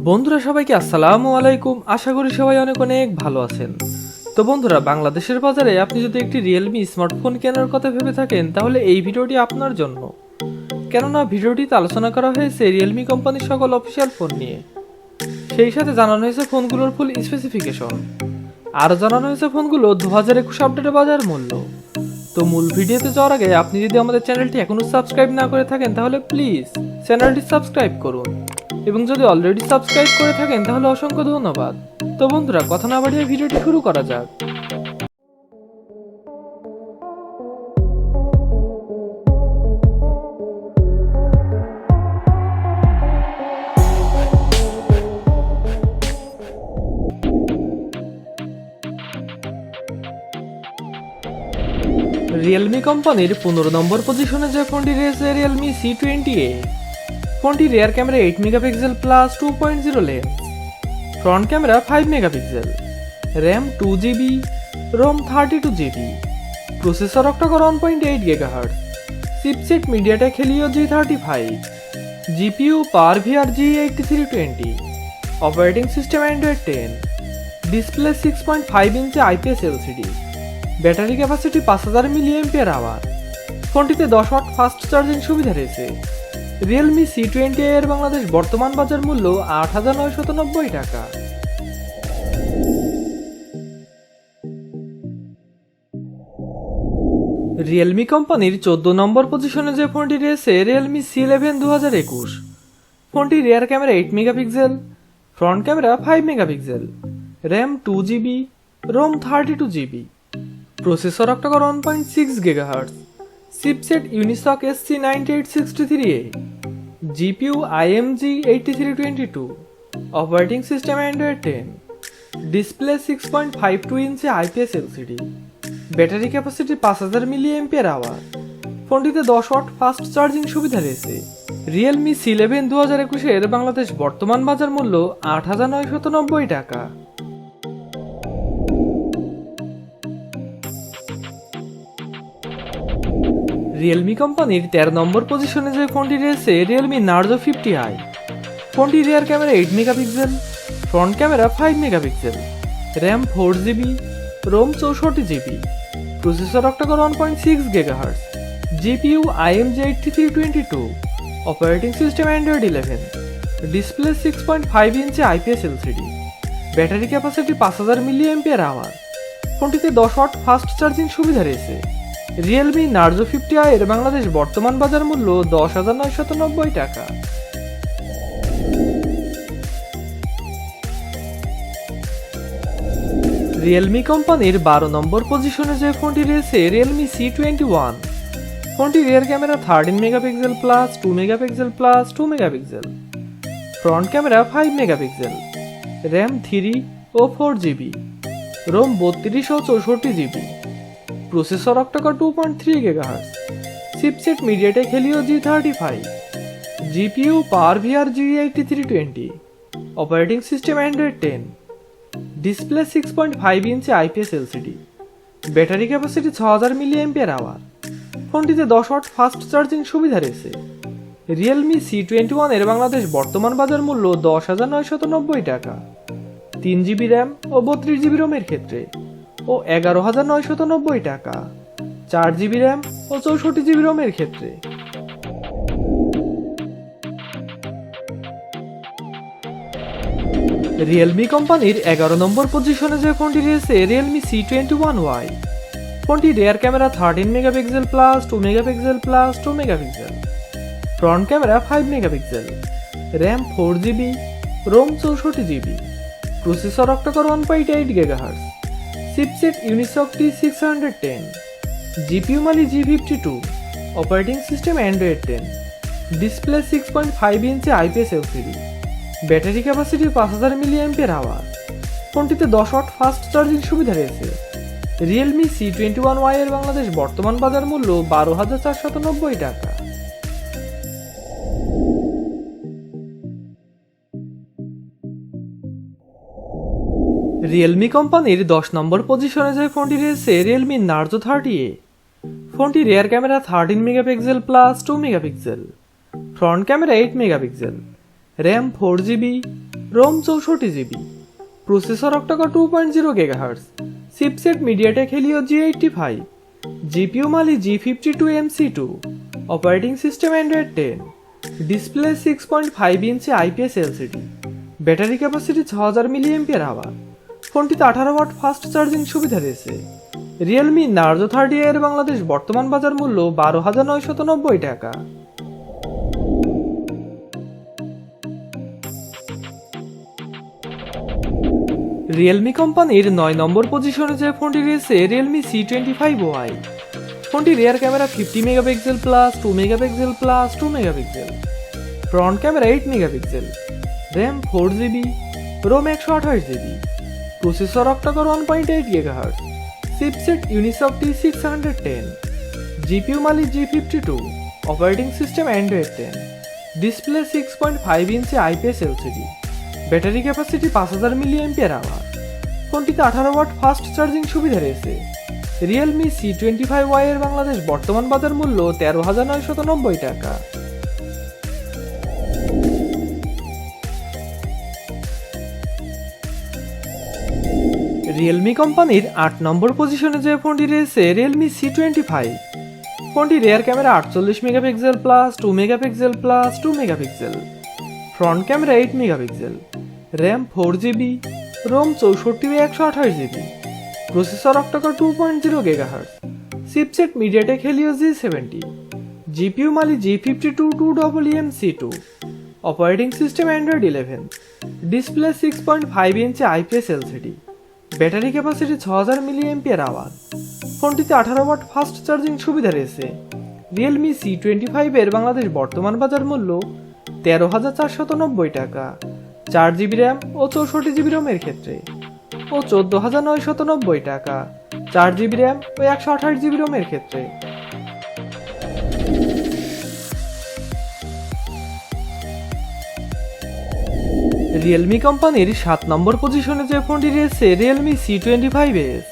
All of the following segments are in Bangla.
বন্ধুরা সবাইকে আসসালামু আলাইকুম। আশা করি সবাই অনেক অনেক ভালো আছেন। তো বন্ধুরা, বাংলাদেশের বাজারে আপনি যদি একটি রিয়েলমি স্মার্টফোন কেনার কথা ভেবে থাকেন তাহলে এই ভিডিওটি আপনার জন্য। কেননা ভিডিওটিতে আলোচনা করা হয়েছে রিয়েলমি কোম্পানির সকল অফিসিয়াল ফোন নিয়ে, সেই সাথে জানানো হয়েছে ফোনগুলোর ফুল স্পেসিফিকেশন, আরও জানানো হয়েছে ফোনগুলো 2021 আপডেটে বাজার মূল্য। তো মূল ভিডিওতে যাওয়ার আগে আপনি যদি আমাদের চ্যানেলটি এখনও সাবস্ক্রাইব না করে থাকেন তাহলে প্লিজ চ্যানেলটি সাবস্ক্রাইব করুন, এবং যদি অলরেডি সাবস্ক্রাইব করে থাকেন তাহলে অসংখ্য ধন্যবাদ। তো বন্ধুরা, কথা না বাড়িয়ে ভিডিওটি শুরু করা যাক। রিয়েলমি কোম্পানির 15 নম্বর পজিশনে যে ফোনটি রয়েছে রিয়েলমি C20A। ফোনটি rear camera 8 megapixel plus 2.0 lens, front camera 5 megapixel, RAM 2GB, ROM 32GB, processor octa-core 1.8 GHz, chipset MediaTek Helio G35, GPU PowerVR G8320, operating system Android 10, display 6.5 inch IPS LCD, battery capacity 5000 mAh। ফোনটিতে 10 ওয়াট ফাস্ট চার্জিং সুবিধা রয়েছে। রিয়েলমি C20A এর বাংলাদেশ বর্তমান বাজার মূল্য 8,990 টাকা। রিয়েলমি কোম্পানির 14 নম্বর পজিশনে যে ফোনটি রয়েছে রিয়েলমি C11 2021। ফোনটি rear camera 8 megapixel, front camera 5 megapixel, RAM 2GB, ROM 32GB, processor octa core 1.6 GHz, chipset Unisoc SC9863A, GPU AMD 8322, operating system Android 10, display 6.52 inch IPS LCD, battery capacity 5000 mAh। ফোনটিতে 10 ওয়াট ফাস্ট চার্জিং সুবিধা রয়েছে। রিয়েলমি C11 2021 এর বাংলাদেশ বর্তমান বাজার মূল্য 8,990 টাকা। রিয়েলমি কোম্পানির 13 নম্বর পজিশনে যে ফোনটি রয়েছে রিয়েলমি নার্জো 50i। ফোনটি rear camera 8 megapixel, front camera 5 megapixel, RAM 4GB, ROM 64GB, processor octa core 1.6 GHz, GPU AMD 8322, operating system Android 11, display 6.5 inch IPS LCD, battery capacity 5000 mAh। ফোনটিতে 10 ওয়াট ফাস্ট চার্জিং সুবিধা রয়েছে। রিয়েলমি নার্জো 50i এর বাংলাদেশ বর্তমান বাজার মূল্য 10,990 টাকা। রিয়েলমি কোম্পানির 12 নম্বর পজিশনে যে ফোনটি রয়েছে রিয়েলমি C21। ফোনটি rear camera 13 megapixel plus 2 megapixel plus 2 megapixel, front camera 5 megapixel, RAM 3 ও 4GB, রোম 32 ও 64GB, processor octa-core 2.3 GHz, chipset MediaTek Helio G35, GPU PowerVR G8320, operating system Android 10, display 6.5 inch IPS LCD, battery capacity 6000 mAh। ফোনটিতে 10 ওয়াট ফাস্ট চার্জিং সুবিধা রয়েছে। রিয়েলমি C21 এর বাংলাদেশ বর্তমান বাজার মূল্য 10,990 টাকা। 3GB র্যাম ও 32GB রোমের ক্ষেত্রে ও 11,990 টাকা। 4GB র্যাম ও 64GB রোমের ক্ষেত্রে। রিয়েলমি কোম্পানির 11 নম্বর পজিশনে যে ফোনটি রয়েছে রিয়েলমি C21Y। ফোনটি rear camera 13 megapixel plus 2 megapixel plus 2 megapixel, front camera 5 megapixel, RAM 4GB, ROM 64GB, processor octa-core 1.8 GHz, chipset Unisoc T610, GPU Mali G52, operating system Android 10, display 6.5 inch IPS LCD, battery capacity 5000 mAh। ফোনটিতে 10 ওয়াট ফাস্ট চার্জিং সুবিধা রয়েছে। রিয়েলমি C21Y এর বাংলাদেশ বর্তমান বাজার মূল্য 12,490 টাকা। রিয়েলমি কোম্পানির 10 নম্বর পজিশনে যে ফোনটি রয়েছে রিয়েলমি নার্জো 30A। ফোনটি rear camera 13 megapixel plus 2 megapixel, front camera 8 megapixel, RAM 4GB, ROM 64 GB, processor octacore 2.0 GHz, chipset MediaTek Helio G85, GPU Mali G52MC2, operating system Android 10, display 6.5 inch IPS LCD, battery capacity 6000 mAh। ফোনটিতে 18 ওয়াট ফাস্ট চার্জিং সুবিধা রয়েছে। রিয়েলমি নার্জো 30 এর বাংলাদেশ বর্তমান বাজার মূল্য 12,990 টাকা। রিয়েলমি কোম্পানির 9 নম্বর পজিশনে যে ফোনটি রয়েছে রিয়েলমি C25Y। ফোনটি rear camera 50 megapixel plus 2 megapixel plus 2 megapixel, front camera 8 megapixel, RAM 4GB, ROM 128GB, processor octa-core 1.8 GHz, chipset Unisoc T610, GPU Mali G52, operating system Android 10, display 6.5 inch IPS LCD, battery capacity 5000 mAh। ফোনটিতে 18 ওয়াট ফাস্ট চার্জিং সুবিধা রয়েছে। রিয়েলমি C25Y এর বাংলাদেশ বর্তমান বাজার মূল্য 13,990 টাকা। রিয়েলমি কোম্পানির 8 নম্বর পজিশনে যে ফোনটি রয়েছে রিয়েলমি C25। ফোনটি rear camera 48 megapixel plus 2 megapixel plus 2 megapixel, front camera 8 megapixel, RAM 4GB, ROM 64/128GB, processor octacore 2.0 GHz, chipset MediaTek Helio G70, GPU Mali G52 operating system Android 11, display 6.5 inch IPS LCD, battery capacity 6000 mAh। ফোনটিতে 18 ওয়াট ফাস্ট চার্জিং সুবিধা রয়েছে। রিয়েলমি C25 এর বাংলাদেশ বর্তমান বাজার মূল্য 13,490 টাকা, 4GB র্যাম ও 64GB রোমের ক্ষেত্রে, ও 14,990 টাকা, 4GB র্যাম ও 128GB রোমের ক্ষেত্রে। রিয়েলমি কোম্পানির 7 নম্বর পজিশনে যে ফোনটি রয়েছে রিয়েলমি C25S।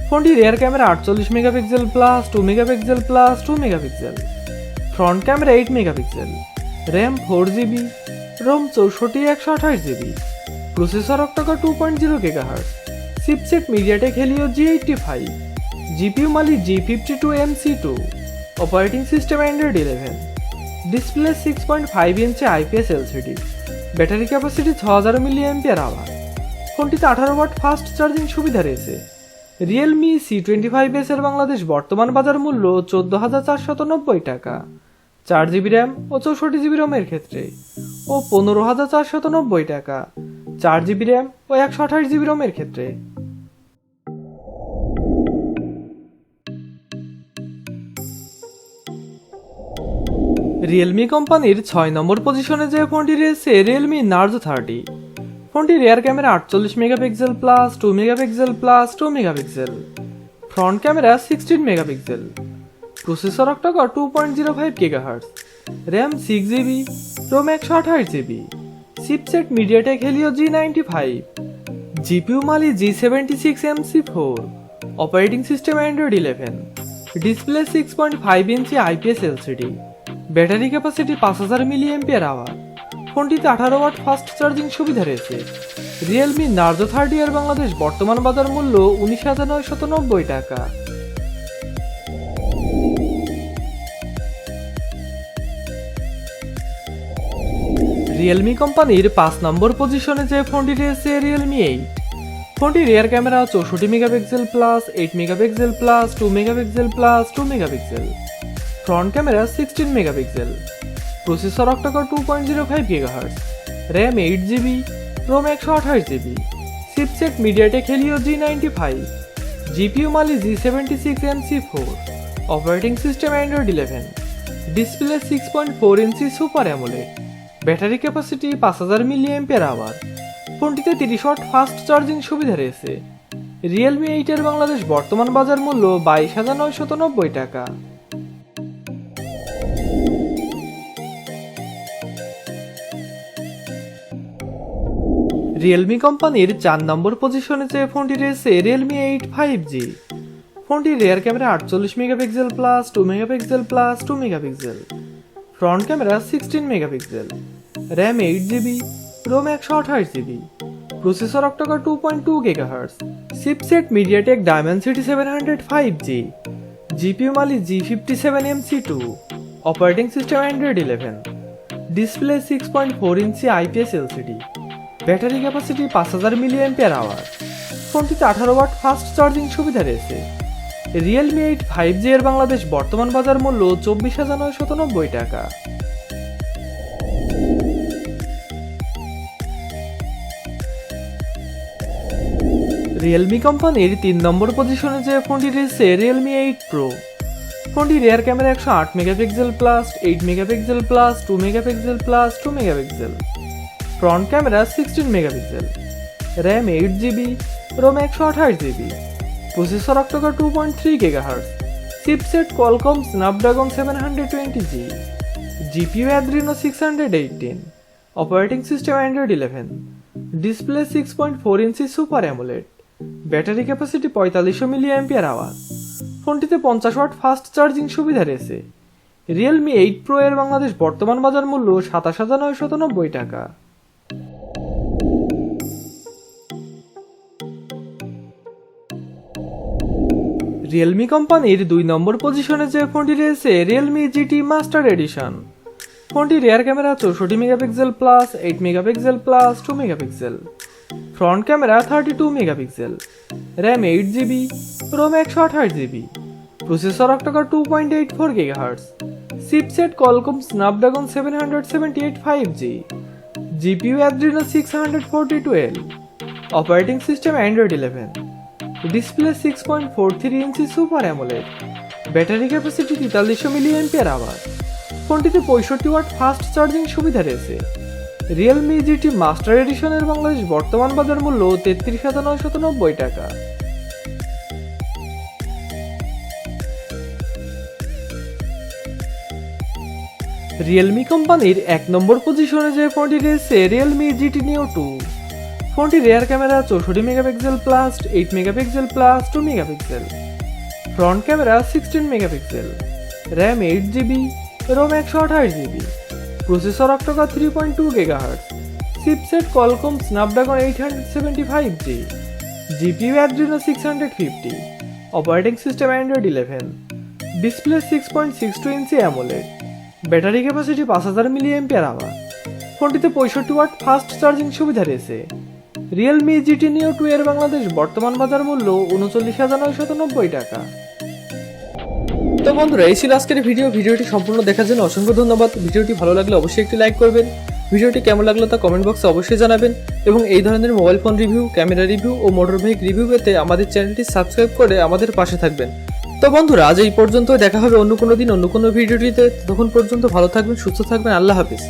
ফোনটি rear camera 48 megapixel plus 2 megapixel plus 2 megapixel, front camera 8 megapixel, RAM 4GB, ROM 64/128GB, processor octacore 2.0 GHz, chipset MediaTek Helio G85, GPU Mali G52MC2, operating system Android 11, display 6.5 inch IPS LCD, battery capacity 6000 mAh। ফোনটিতে 18 ওয়াট ফাস্ট চার্জিং সুবিধা রয়েছে। রিয়েলমি C25S এর বাংলাদেশ বর্তমান বাজার মূল্য 14,490 টাকা, 4GB র্যাম ও 64GB রোমের ক্ষেত্রে, ও 15,490 টাকা, 4GB র্যাম ও 128GB রোমের ক্ষেত্রে। রিয়েলমি কোম্পানির 6 নম্বর পজিশনে যে ফোনটি রয়েছে রিয়েলমি নার্জো 30। ফোনটি rear camera 48 megapixel plus 2 megapixel plus 2 megapixel, front camera 16 megapixel, processor octacore 2.05 GHz, RAM 6GB, ROM 128GB, chipset MediaTek Helio G95, GPU Mali G76MC4, operating system Android 11, display 6.5 inch IPS LCD, battery capacity 5000 mAh। ফোনটিতে 18 ওয়াট ফাস্ট চার্জিং সুবিধা রয়েছে। রিয়েলমি নার্জো 30 এর বাংলাদেশ বর্তমান বাজার মূল্য 19,990 টাকা। রিয়েলমি কোম্পানির 5 নম্বর পজিশনে যে ফোনটি রয়েছে রিয়েলমি 8। ফোনটি rear camera 64 megapixel plus 8 megapixel plus 2 megapixel plus 2 megapixel, front camera 16 megapixel, processor octacore 2.05 GHz, RAM 8GB, ROM 128GB, chipset MediaTek Helio G95, GPU Mali G76MC4, operating system Android 11, display 6.4 inch super AMOLED, battery capacity 5000 mAh। ফোনটিতে 30 ওয়াট ফাস্ট চার্জিং সুবিধা রয়েছে। রিয়েলমি 8 এর বাংলাদেশ বর্তমান বাজার মূল্য 22,990 টাকা। রিয়েলমি কোম্পানির 4 নম্বর পজিশনে যে ফোনটি রয়েছে রিয়েলমি 8 5G। ফোনটি rear camera 48 megapixel plus 2 megapixel plus 2 megapixel, front camera 16 megapixel, RAM 8GB, ROM 128 GB, processor octacore 2.2 GHz, chipset MediaTek Dimensity 705G, GPU Mali G57MC2, operating system Android 11, display 6.4 inch IPS LCD, battery capacity 5000 mAh। ফোনটিতে 18 ওয়াট ফাস্ট চার্জিং সুবিধা রয়েছে। Realme 8 5G এর বাংলাদেশ বর্তমান বাজার মূল্য 24,990 টাকা। Realme কোম্পানির 3 নম্বর পজিশনে যে ফোনটি রয়েছে Realme 8 Pro। ফোনটি rear camera 108 megapixel plus 8 megapixel plus 2 megapixel plus 2 megapixel, front camera 16 megapixel, RAM 8GB, ROM 128GB, processor octacore 2.3 GHz, chipset Qualcomm Snapdragon 720G, GPU Adreno 618, operating system Android 11, display 6.4 inch super AMOLED, battery capacity 4500 mAh। ফোনটিতে 50 ওয়াট ফাস্ট চার্জিং সুবিধা রয়েছে। Realme 8 Pro এর বাংলাদেশ বর্তমান বাজার মূল্য 27,990 টাকা। Realme কোম্পানির 2 নম্বর পজিশনে যে ফোনটি রয়েছে Realme GT মাস্টার এডিশন। ফোনটি rear camera 64 megapixel plus 8 megapixel plus 2 megapixel, front camera 32 megapixel, RAM 8GB, ROM 128GB, processor octacore 2.84 GHz, chipset Qualcomm Snapdragon 778 5G, GPU Adreno 64012, operating system Android 11, display 6.43 inch super AMOLED, battery capacity 4300 mAh। ফোনটিতে 65 ওয়াট ফাস্ট চার্জিং সুবিধা রয়েছে। Realme GT মাস্টার এডিশনের বাংলাদেশ বর্তমান বাজার মূল্য 33,990 টাকা। Realme কোম্পানির 1 নম্বর পজিশনে যে ফোনটি রয়েছে Realme GT Neo 2। ফোনটি rear camera 64 megapixel plus 8 megapixel plus 2 megapixel, front camera 16 megapixel, RAM 8GB, ROM 128GB, processor octacore 3.2 GHz, chipset Qualcomm Snapdragon 875G, GPU Adreno 650, operating system Android 11, display 6.62 inch AMOLED, battery capacity 5000 mAh। ফোনটিতে 65 ওয়াট ফাস্ট চার্জিং সুবিধা রয়েছে। Realme GT Neo 2 এর বাংলাদেশ বর্তমান বাজার মূল্য 39,990 টাকা। তো বন্ধুরা, এই ছিল আজকের ভিডিওটি সম্পূর্ণ দেখার জন্য অসংখ্য ধন্যবাদ। ভিডিওটি ভালো লাগলে অবশ্যই একটি লাইক করবেন। ভিডিওটি কেমন লাগলো তা কমেন্ট বক্সে অবশ্যই জানাবেন এবং এই ধরনের mobile phone review, camera review ও মোটর বাইক রিভিউ পেতে আমাদের চ্যানেলটি সাবস্ক্রাইব করে আমাদের পাশে থাকবেন। তো বন্ধুরা, আজ এই পর্যন্ত, দেখা হবে অন্য কোনো দিন অন্য কোনো ভিডিওটিতে। তখন পর্যন্ত ভালো থাকবেন, সুস্থ থাকবেন। আল্লাহ হাফিজ।